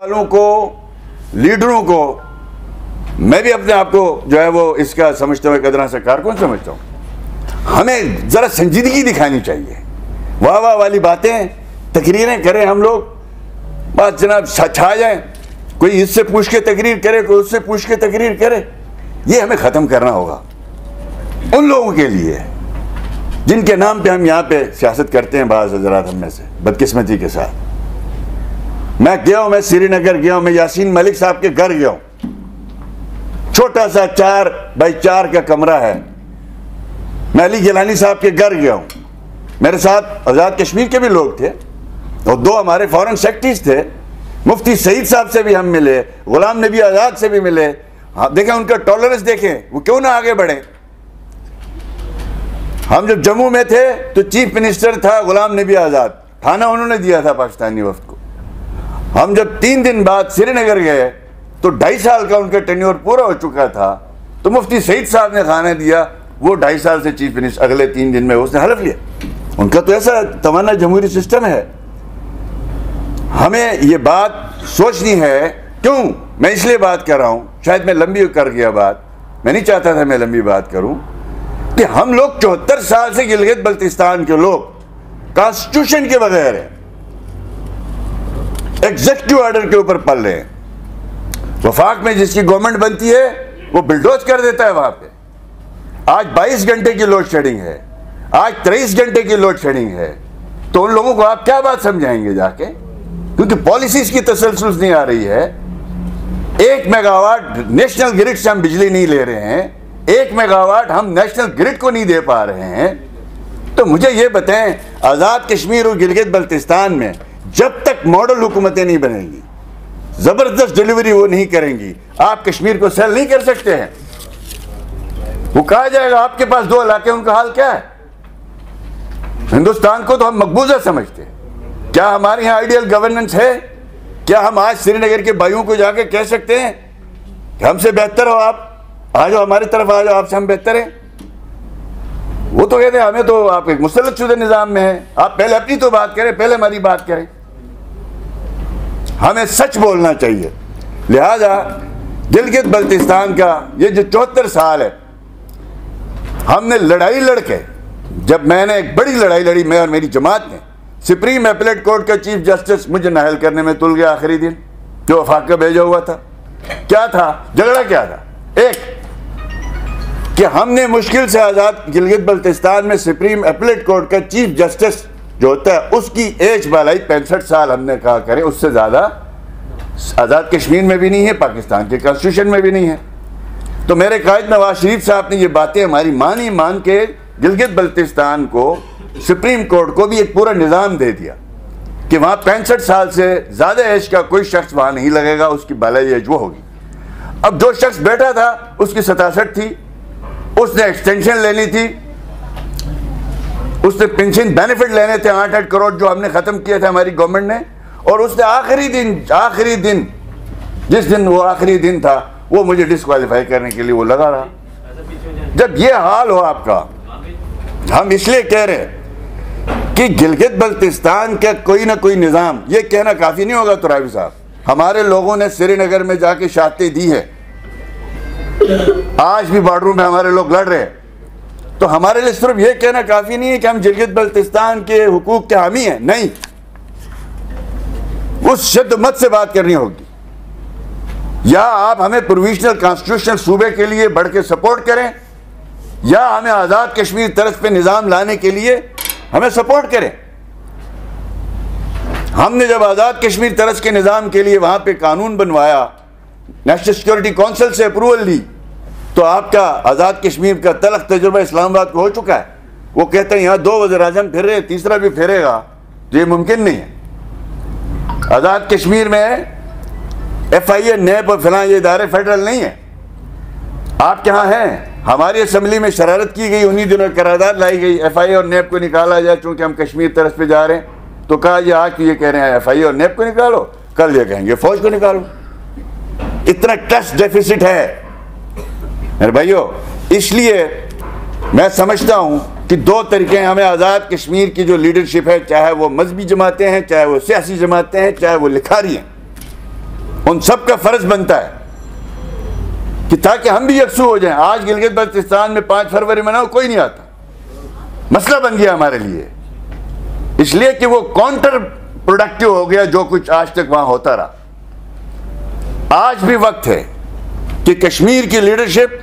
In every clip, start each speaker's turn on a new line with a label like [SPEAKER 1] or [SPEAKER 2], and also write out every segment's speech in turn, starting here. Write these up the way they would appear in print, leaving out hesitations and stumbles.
[SPEAKER 1] वालों को, लीडरों को, मैं भी अपने आप को जो है वो इसका समझते हुए कदरा से कारकुन समझता हूँ। हमें ज़रा संजीदगी दिखानी चाहिए। वाह वाह वाली बातें, तकरीरें करें हम लोग, बात जनाब छा जाए, कोई इससे पूछ के तकरीर करे, कोई उससे पूछ के तकरीर करे। ये हमें ख़त्म करना होगा उन लोगों के लिए जिनके नाम पे हम यहाँ पे सियासत करते हैं। बाज़ हज़रात हम में से बदकिस्मती के साथ मैं गया हूँ, मैं श्रीनगर गया हूँ, मैं यासीन मलिक साहब के घर गया हूँ, छोटा सा 4 बाई 4 का कमरा है। मैं अली गिलानी साहब के घर गया हूँ, मेरे साथ आज़ाद कश्मीर के भी लोग थे और 2 हमारे फॉरेन सेक्रेटरीज थे। मुफ्ती सईद साहब से भी हम मिले, गुलाम नबी आज़ाद से भी मिले। हाँ, देखें उनका टॉलरेंस देखें, वो क्यों ना आगे बढ़े। हम जब जम्मू में थे तो चीफ मिनिस्टर था गुलाम नबी आज़ाद, खाना उन्होंने दिया था पाकिस्तानी वफ्द को। हम जब 3 दिन बाद श्रीनगर गए तो 2.5 साल का उनका टेन्योर पूरा हो चुका था, तो मुफ्ती सईद साहब ने खाना दिया। वो 2.5 साल से चीफ मिनिस्टर, अगले 3 दिन में उसने हलफ लिया। उनका तो ऐसा तमन्ना जमहूरी सिस्टम है। हमें ये बात सोचनी है। क्यों मैं इसलिए बात कर रहा हूँ, शायद मैं लंबी कर गया बात, मैं नहीं चाहता था मैं लंबी बात करूँ, कि हम लोग 74 साल से गिलगित बल्तिस्तान के लोग कॉन्स्टिट्यूशन के बगैर हैं, एग्जीक्यूटिव ऑर्डर के ऊपर पल रहे हैं। वफाक में जिसकी गवर्नमेंट बनती है वो बिल्डोज कर देता है वहां पे। आज 22 घंटे की लोड शेडिंग है, आज 23 घंटे की लोड शेडिंग है। तो उन लोगों को आप क्या बात समझाएंगे जाके, क्योंकि पॉलिसीज की तसलसल नहीं आ रही है। 1 मेगावाट नेशनल ग्रिड से हम बिजली नहीं ले रहे हैं, 1 मेगावाट हम नेशनल ग्रिड को नहीं दे पा रहे हैं। तो मुझे ये बताएं, आज़ाद कश्मीर और गिलगित बल्तिस्तान में जब तक मॉडल हुकूमतें नहीं बनेंगी, जबरदस्त डिलीवरी वो नहीं करेंगी, आप कश्मीर को सेल नहीं कर सकते हैं। वो कहा जाएगा आपके पास 2 इलाके, उनका हाल क्या है। हिंदुस्तान को तो हम मकबूजा समझते हैं। क्या हमारे यहाँ आइडियल गवर्नेंस है? क्या हम आज श्रीनगर के भाइयों को जाके कह सकते हैं कि हमसे बेहतर हो आप, आ जाओ हमारी तरफ आ जाओ, आपसे हम बेहतर हैं? वो तो कहते हैं हमें तो आप एक मुसल्लत शुदा निज़ाम में है। आप पहले अपनी तो बात करें, पहले हमारी बात करें। हमें सच बोलना चाहिए। लिहाजा गिलगित बल्तिस्तान का ये जो 74 साल है, हमने लड़ाई लड़के, जब मैंने एक बड़ी लड़ाई लड़ी, मैं और मेरी जमात ने, सुप्रीम एपेलेट कोर्ट का चीफ जस्टिस मुझे नाहल करने में तुल गया आखिरी दिन, जो वफाक का भेजा हुआ था। क्या था झगड़ा, क्या था? एक कि हमने मुश्किल से आज़ाद गिलगित बल्तिस्तान में सुप्रीम एपेलेट कोर्ट का चीफ जस्टिस जो होता है उसकी एज बढ़ाई 65 साल। हमने कहा करें, उससे ज़्यादा आज़ाद कश्मीर में भी नहीं है, पाकिस्तान के कॉन्स्टिट्यूशन में भी नहीं है। तो मेरे कायद नवाज शरीफ साहब ने ये बातें हमारी मान के गिलगित बल्तिस्तान को, सुप्रीम कोर्ट को भी एक पूरा निज़ाम दे दिया कि वहाँ 65 साल से ज़्यादा एज का कोई शख्स वहाँ नहीं लगेगा, उसकी बालाई एज वो होगी। अब जो शख्स बैठा था उसकी 67 थी, उसने एक्सटेंशन लेनी थी, उसने पेंशन बेनिफिट लेने थे 8-8 करोड़ जो हमने ख़त्म किए थे हमारी गवर्नमेंट ने। और उसने आखिरी दिन जिस दिन वो आखिरी दिन था वो मुझे डिस्क्वालीफाई करने के लिए वो लगा रहा। जब ये हाल हो आपका, हम इसलिए कह रहे हैं कि गिलगित बल्तिस्तान का कोई ना कोई निज़ाम, ये कहना काफ़ी नहीं होगा तुरावी साहब। हमारे लोगों ने श्रीनगर में जाके शहादतें दी है, आज भी बॉर्डरों में हमारे लोग लड़ रहे हैं। तो हमारे लिए सिर्फ ये कहना काफ़ी नहीं है कि हम गिलगित बल्तिस्तान के हुकूक के हामी हैं, नहीं, उस शिद्दत से बात करनी होगी। या आप हमें प्रोविजनल कॉन्स्टिट्यूशनल सूबे के लिए बढ़ के सपोर्ट करें, या हमें आज़ाद कश्मीर तरफ पे निज़ाम लाने के लिए हमें सपोर्ट करें। हमने जब आज़ाद कश्मीर तरफ के निज़ाम के लिए वहाँ पे कानून बनवाया, नेशनल सिक्योरिटी काउंसिल से अप्रूवल ली, तो आपका आज़ाद कश्मीर का तलख तजुर्बा इस्लामाबाद को हो चुका है। वो कहते हैं यहाँ 2 वज़ीर आज़म फिर रहे, तीसरा भी फिरेगा, तो ये मुमकिन नहीं है। आज़ाद कश्मीर में FIA, नेप और फिलहाल ये इदारे फेडरल नहीं है। आप यहाँ हैं, हमारी असम्बली में शरारत की गई, उन्हीं दिनों करारदाद लाई गई FIA और नेप को निकाला जाए, चूँकि हम कश्मीर तरफ पे जा रहे हैं। तो कहा ये आज ये कह रहे हैं FIA और नेप को निकालो, कल ये कहेंगे फौज को निकालो। इतना ट्रस्ट डेफिसिट है मेरे भाइयों। इसलिए मैं समझता हूँ कि 2 तरीके हैं। हमें आज़ाद कश्मीर की जो लीडरशिप है, चाहे वो मजहबी जमातें हैं, चाहे वो सियासी जमातें हैं, चाहे वो लिखारी हैं, उन सब का फर्ज बनता है कि ताकि हम भी यकसू हो जाएं। आज गिलगित बल्तिस्तान में 5 फरवरी मनाओ, कोई नहीं आता, मसला बन गया हमारे लिए, इसलिए कि वो काउंटर प्रोडक्टिव हो गया जो कुछ आज तक वहां होता रहा। आज भी वक्त है कि कश्मीर की लीडरशिप,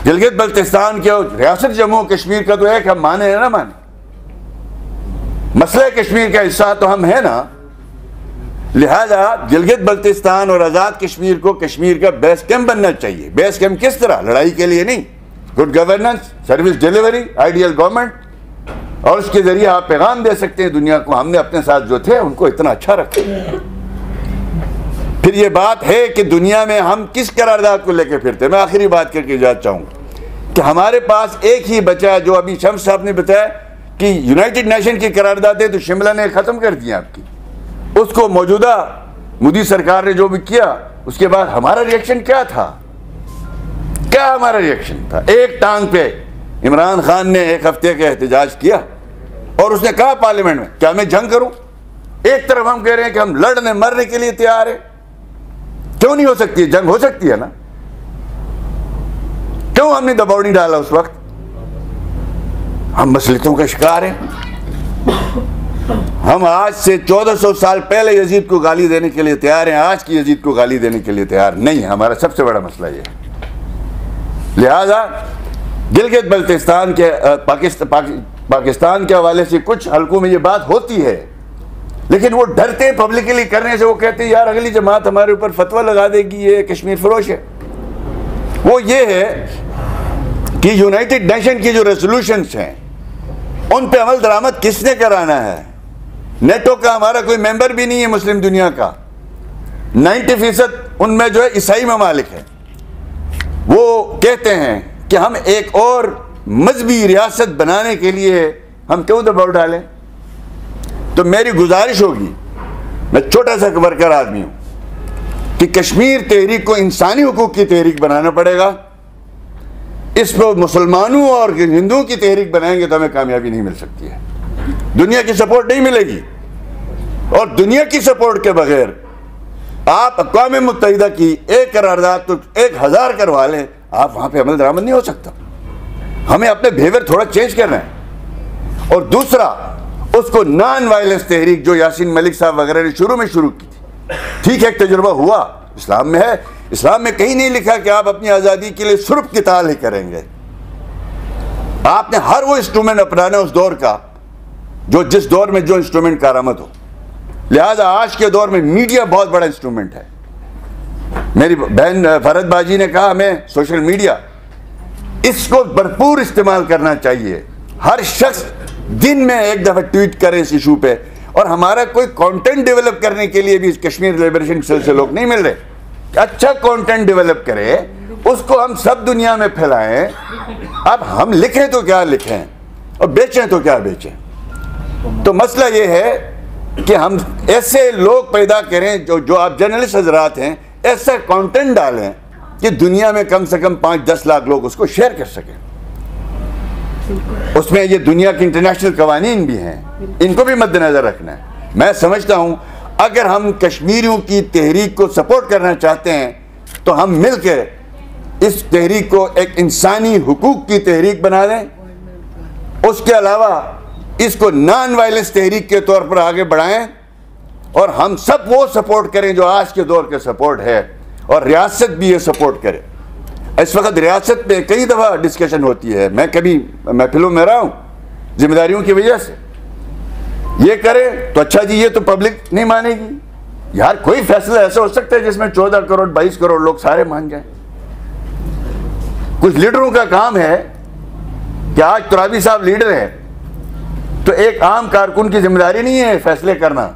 [SPEAKER 1] गिलगित बल्तिस्तान के और रियासत जम्मू कश्मीर का तो एक हम माने या ना माने, मसला कश्मीर का हिस्सा तो हम है ना, लिहाजा गिलगित बल्तिस्तान और आज़ाद कश्मीर को कश्मीर का बेस कैंप बनना चाहिए। बेस कैंप किस तरह? लड़ाई के लिए नहीं, good governance, service delivery, ideal government, और उसके जरिए आप पैगाम दे सकते हैं दुनिया को, हमने अपने साथ जो थे उनको इतना अच्छा रखा। फिर ये बात है कि दुनिया में हम किस करारदाद को लेकर फिरते। मैं आखिरी बात करके जाना चाहूँगा कि हमारे पास एक ही बचा है, जो अभी शम्स साहब ने बताया कि यूनाइटेड नेशन की करारदादें तो शिमला ने ख़त्म कर दी आपकी, उसको मौजूदा मोदी सरकार ने जो भी किया, उसके बाद हमारा रिएक्शन क्या था? क्या हमारा रिएक्शन था? एक टांग पे इमरान खान ने 1 हफ्ते का एहतजाज किया और उसने कहा पार्लियामेंट में, क्या मैं जंग करूं? एक तरफ हम कह रहे हैं कि हम लड़ने मरने के लिए तैयार है। क्यों नहीं हो सकती है? जंग हो सकती है ना। क्यों हमने दबाव नहीं डाला उस वक्त? हम मसलियतों का शिकार हैं। हम आज से 1400 साल पहले यजीद को गाली देने के लिए तैयार हैं, आज की यजीद को गाली देने के लिए तैयार नहीं है। हमारा सबसे बड़ा मसला ये है। लिहाजा गिलगित बल्तिस्तान के पाकिस्तान के हवाले से कुछ हलकों में ये बात होती है, लेकिन वो डरते पब्लिकली करने से। वो कहते हैं यार अगली जमात हमारे ऊपर फतवा लगा देगी, ये कश्मीर फरोश है। वो ये है कि यूनाइटेड नेशन की जो रेजोल्यूशंस हैं उन पे अमल दरामद किसने कराना है? नेटो का हमारा कोई मेंबर भी नहीं है मुस्लिम दुनिया का। 90% उनमें जो है ईसाई ममालिक है। वो कहते हैं कि हम एक और मजहबी रियासत बनाने के लिए हम क्यों दबाव डालें? तो मेरी गुजारिश होगी, मैं छोटा सा वर्कर आदमी हूं, कि कश्मीर तहरीक को इंसानी हुकूक की तहरीक बनाना पड़ेगा। इसको मुसलमानों और हिंदुओं की तहरीक बनाएंगे तो हमें कामयाबी नहीं मिल सकती है, दुनिया की सपोर्ट नहीं मिलेगी। और दुनिया की सपोर्ट के बगैर आप अक़वाम मुत्तहिदा की एक करारदाद तो 1000 करवा लें, आप वहां पे अमल दरामद नहीं हो सकता। हमें अपने बिहेवियर थोड़ा चेंज करना है। और दूसरा, उसको नॉन वायलेंस तहरीक जो यासीन मलिक साहब वगैरह ने शुरू में शुरू की थी, ठीक है, एक तजुर्बा हुआ, इस्लाम में है। इस्लाम में कहीं नहीं लिखा कि आप अपनी आज़ादी के लिए सिर्फ क़िताल ही करेंगे। आपने हर वो इंस्ट्रूमेंट अपनाना उस दौर का जो जिस दौर में जो इंस्ट्रूमेंट कारामद हो। लिहाजा आज के दौर में मीडिया बहुत बड़ा इंस्ट्रूमेंट है। मेरी बहन फरद बाजी ने कहा हमें सोशल मीडिया, इसको भरपूर इस्तेमाल करना चाहिए। हर शख्स दिन में एक दफ़ा ट्वीट करे इस इशू पे। और हमारा कोई कंटेंट डेवलप करने के लिए भी इस कश्मीर लिबरेशन सेल से लोग नहीं मिल रहे। अच्छा कंटेंट डेवलप करें, उसको हम सब दुनिया में फैलाएं। अब हम लिखें तो क्या लिखें और बेचें तो क्या बेचें। तो मसला ये है कि हम ऐसे लोग पैदा करें जो आप जर्नलिस्ट हजरात हैं, ऐसा कंटेंट डालें कि दुनिया में कम से कम 5-10 लाख लोग उसको शेयर कर सकें। उसमें ये दुनिया के इंटरनेशनल कवानीन भी हैं, इनको भी मद्देनजर रखना है। मैं समझता हूँ अगर हम कश्मीरियों की तहरीक को सपोर्ट करना चाहते हैं तो हम मिलकर इस तहरीक को एक इंसानी हुकूक की तहरीक बना दें। उसके अलावा इसको नॉन वायलेंस तहरीक के तौर पर आगे बढ़ाएं और हम सब वो सपोर्ट करें जो आज के दौर के सपोर्ट है, और रियासत भी ये सपोर्ट करे। इस वक्त रियासत में कई दफ़ा डिस्कशन होती है, मैं कभी महफिलों में रहा हूँ जिम्मेदारियों की वजह से, ये करें तो अच्छा जी, ये तो पब्लिक नहीं मानेगी। यार कोई फैसला ऐसा हो सकता है जिसमें 14 करोड़ 22 करोड़ लोग सारे मान जाएं। कुछ लीडरों का काम है कि आज तुराबी साहब लीडर हैं तो एक आम कारकुन की जिम्मेदारी नहीं है फैसले करना।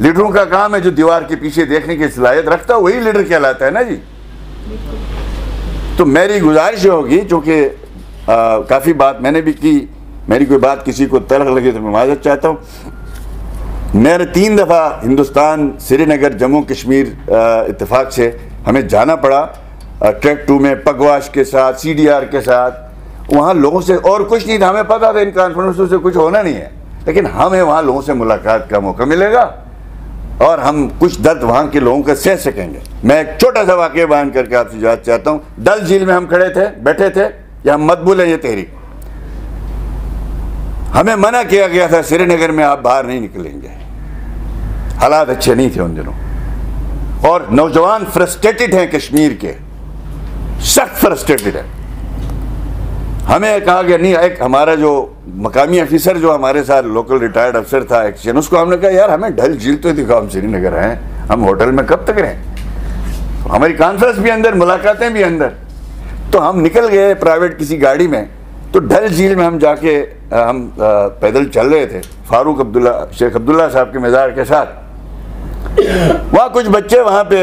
[SPEAKER 1] लीडरों का काम है जो दीवार के पीछे देखने की सलाहियत रखता है, वही लीडर कहलाता है ना जी। तो मेरी गुजारिश होगी, चूँकि काफ़ी बात मैंने भी की, मेरी कोई बात किसी को तलख लगे तो मैं माजरत चाहता हूँ। मेरे 3 दफ़ा हिंदुस्तान, श्रीनगर, जम्मू कश्मीर इत्तेफाक से हमें जाना पड़ा ट्रैक 2 में, पगवाश के साथ, CDR के साथ। वहाँ लोगों से और कुछ नहीं था, हमें पता था इन कॉन्फ्रेंसों से कुछ होना नहीं है, लेकिन हमें वहाँ लोगों से मुलाकात का मौका मिलेगा और हम कुछ दर्द वहाँ के लोगों का सह सकेंगे। मैं एक छोटा सा वाक़या बयान करके आपसे जाना चाहता हूँ। डल झील में हम खड़े थे, बैठे थे, या हम मत भूलें ये तहरीक, हमें मना किया गया था श्रीनगर में आप बाहर नहीं निकलेंगे, हालात अच्छे नहीं थे उन दिनों, और नौजवान फ्रस्ट्रेटेड हैं, कश्मीर के सख्त फ्रस्ट्रेटेड है। हमें कहा गया नहीं, एक हमारा जो मकामी अफिसर जो हमारे साथ लोकल रिटायर्ड अफसर था एक्शन, उसको हमने कहा यार हमें डल झील तो दिखाओ, हम श्रीनगर हैं, हम होटल में कब तक रहें, तो हमारी कॉन्फ्रेंस भी अंदर, मुलाकातें भी अंदर। तो हम निकल गए प्राइवेट किसी गाड़ी में, तो डल झील में हम जाके हम पैदल चल रहे थे फारूक अब्दुल्ला, शेख अब्दुल्ला साहब के मज़ार के साथ। वहाँ कुछ बच्चे वहाँ पे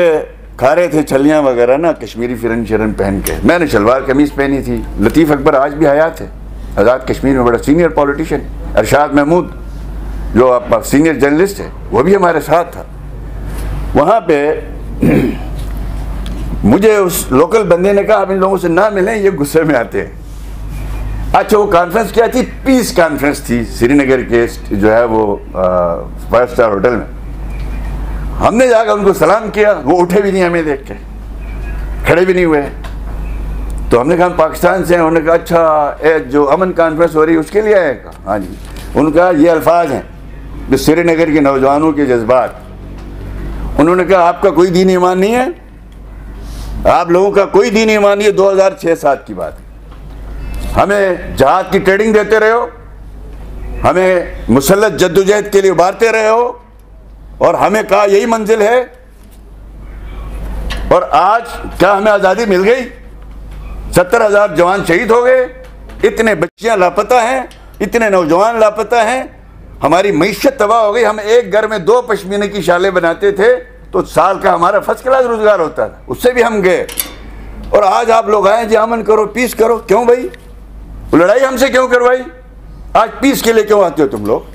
[SPEAKER 1] खा रहे थे छलियाँ वगैरह ना, कश्मीरी फिरन शरन पहन के। मैंने शलवार कमीज़ पहनी थी। लतीफ़ अकबर आज भी हयात है, आज़ाद कश्मीर में बड़ा सीनियर पॉलिटिशियन। अरशाद महमूद जो आप सीनियर जर्नलिस्ट है, वो भी हमारे साथ था। वहाँ पे मुझे उस लोकल बंदे ने कहा आप इन लोगों से ना मिलें, ये गुस्से में आते हैं। अच्छा, वो कॉन्फ्रेंस क्या थी? पीस कॉन्फ्रेंस थी श्रीनगर के जो है वो 5 स्टार होटल में। हमने जाकर उनको सलाम किया, वो उठे भी नहीं हमें देख के, खड़े भी नहीं हुए। तो हमने कहा हम पाकिस्तान से हैं। उन्होंने कहा अच्छा जो अमन कॉन्फ्रेंस हो रही है उसके लिए आए? कहा हाँ जी। उनका ये अल्फाज हैं जो श्रीनगर के नौजवानों के जज्बात। उन्होंने कहा आपका कोई दीन ईमान नहीं है, आप लोगों का कोई दीन ईमान नहीं है। 2006-7 की बात है। हमें जहाद की ट्रेनिंग देते रहे हो, हमें मुसल्लत जद्दोजहद के लिए उभारते रहे हो, और हमें कहा यही मंजिल है। और आज क्या हमें आज़ादी मिल गई? 70,000 जवान शहीद हो गए, इतने बच्चियां लापता हैं, इतने नौजवान लापता हैं, हमारी मईशत तबाह हो गई। हम एक घर में 2 पश्मीने की शालें बनाते थे तो साल का हमारा फर्स्ट क्लास रोजगार होता था, उससे भी हम गए। और आज आप लोग आए जी अमन करो, पीस करो। क्यों भाई? लड़ाई हमसे क्यों करवाई? आज पीस के लिए क्यों आते हो तुम लोग?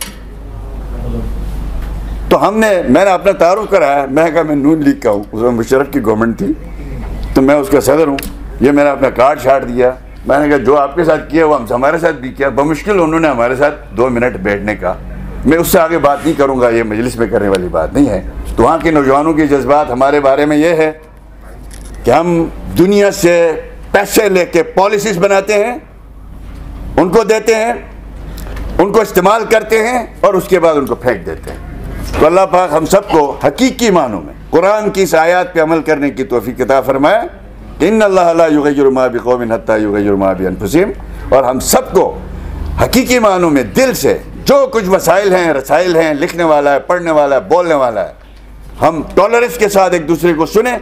[SPEAKER 1] तो मैंने अपना तारुफ कराया। मैं कहा मैं नून लीग का हूँ, उसमें मुशर्रफ की गवर्नमेंट थी तो मैं उसका सदर हूँ। ये मैंने अपना कार्ड छाट दिया। मैंने कहा जो आपके साथ किया वो हम हमारे साथ भी किया। बमुश्किल उन्होंने हमारे साथ 2 मिनट बैठने का। मैं उससे आगे बात नहीं करूँगा, ये मजलिस में करने वाली बात नहीं है। तो वहाँ के नौजवानों के जज्बात हमारे बारे में ये है कि हम दुनिया से पैसे लेके पॉलिसीज़ बनाते हैं, उनको देते हैं, उनको इस्तेमाल करते हैं और उसके बाद उनको फेंक देते हैं। तो अल्लाह पाक हम सबको हकीकी मानों में कुरान की इस आयत पे अमल करने की तौफीक अता फरमाए। इन्नल्लाह ला युग़य्यिरु मा बिक़ौमिन हत्ता युग़य्यिरु मा बिअन्फुसिहिम। और हम सबको हकीकी मानों में दिल से जो कुछ वसाइल हैं, रसाइल हैं, लिखने वाला है, पढ़ने वाला है, बोलने वाला है, हम टॉलरेंस के साथ एक दूसरे को सुने।